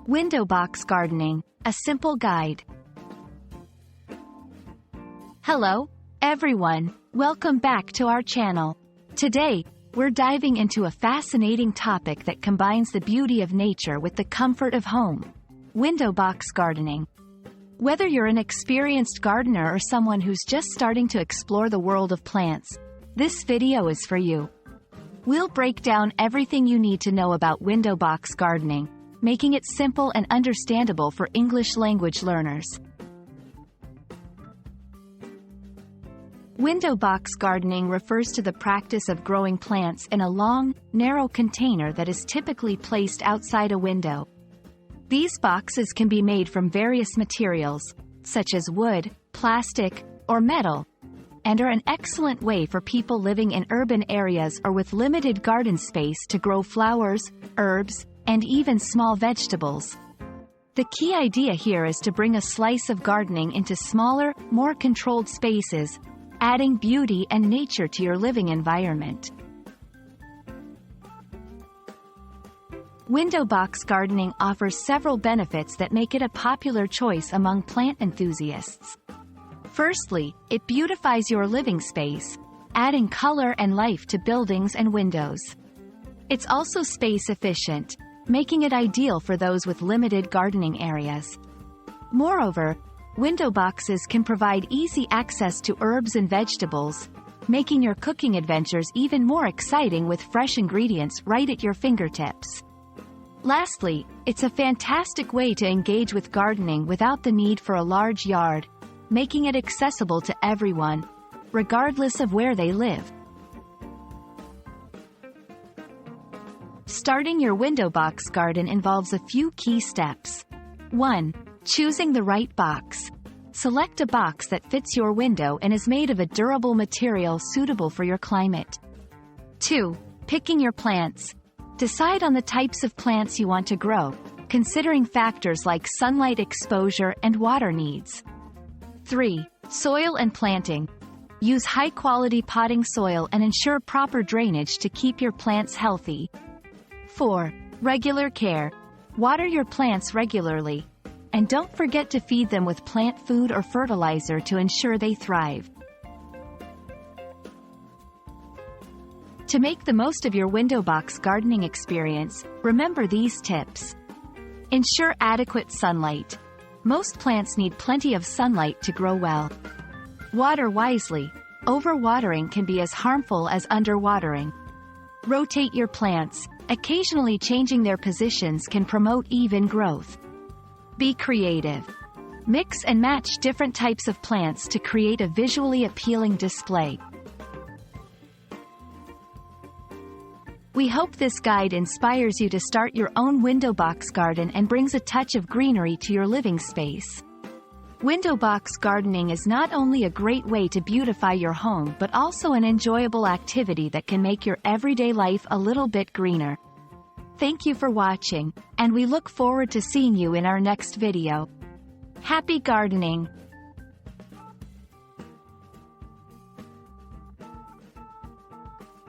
Window box gardening, a simple guide. Hello, everyone. Welcome back to our channel. Today, we're diving into a fascinating topic that combines the beauty of nature with the comfort of home. Window box gardening. Whether you're an experienced gardener or someone who's just starting to explore the world of plants, this video is for you. We'll break down everything you need to know about window box gardening, making it simple and understandable for English language learners. Window box gardening refers to the practice of growing plants in a long, narrow container that is typically placed outside a window. These boxes can be made from various materials, such as wood, plastic, or metal, and are an excellent way for people living in urban areas or with limited garden space to grow flowers, herbs, and even small vegetables. The key idea here is to bring a slice of gardening into smaller, more controlled spaces, adding beauty and nature to your living environment. Window box gardening offers several benefits that make it a popular choice among plant enthusiasts. Firstly, it beautifies your living space, adding color and life to buildings and windows. It's also space efficient, making it ideal for those with limited gardening areas. Moreover, window boxes can provide easy access to herbs and vegetables, making your cooking adventures even more exciting with fresh ingredients right at your fingertips. Lastly, it's a fantastic way to engage with gardening without the need for a large yard, making it accessible to everyone, regardless of where they live. Starting your window box garden involves a few key steps. 1. Choosing the right box. Select a box that fits your window and is made of a durable material suitable for your climate. 2. Picking your plants. Decide on the types of plants you want to grow, considering factors like sunlight exposure and water needs. 3. Soil and planting. Use high-quality potting soil and ensure proper drainage to keep your plants healthy. 4. Regular care. Water your plants regularly, and don't forget to feed them with plant food or fertilizer to ensure they thrive. To make the most of your window box gardening experience, remember these tips. Ensure adequate sunlight. Most plants need plenty of sunlight to grow well. Water wisely. Overwatering can be as harmful as underwatering. Rotate your plants. Occasionally changing their positions can promote even growth. Be creative. Mix and match different types of plants to create a visually appealing display. We hope this guide inspires you to start your own window box garden and brings a touch of greenery to your living space. Window box gardening is not only a great way to beautify your home but also an enjoyable activity that can make your everyday life a little bit greener. Thank you for watching, and we look forward to seeing you in our next video. Happy gardening!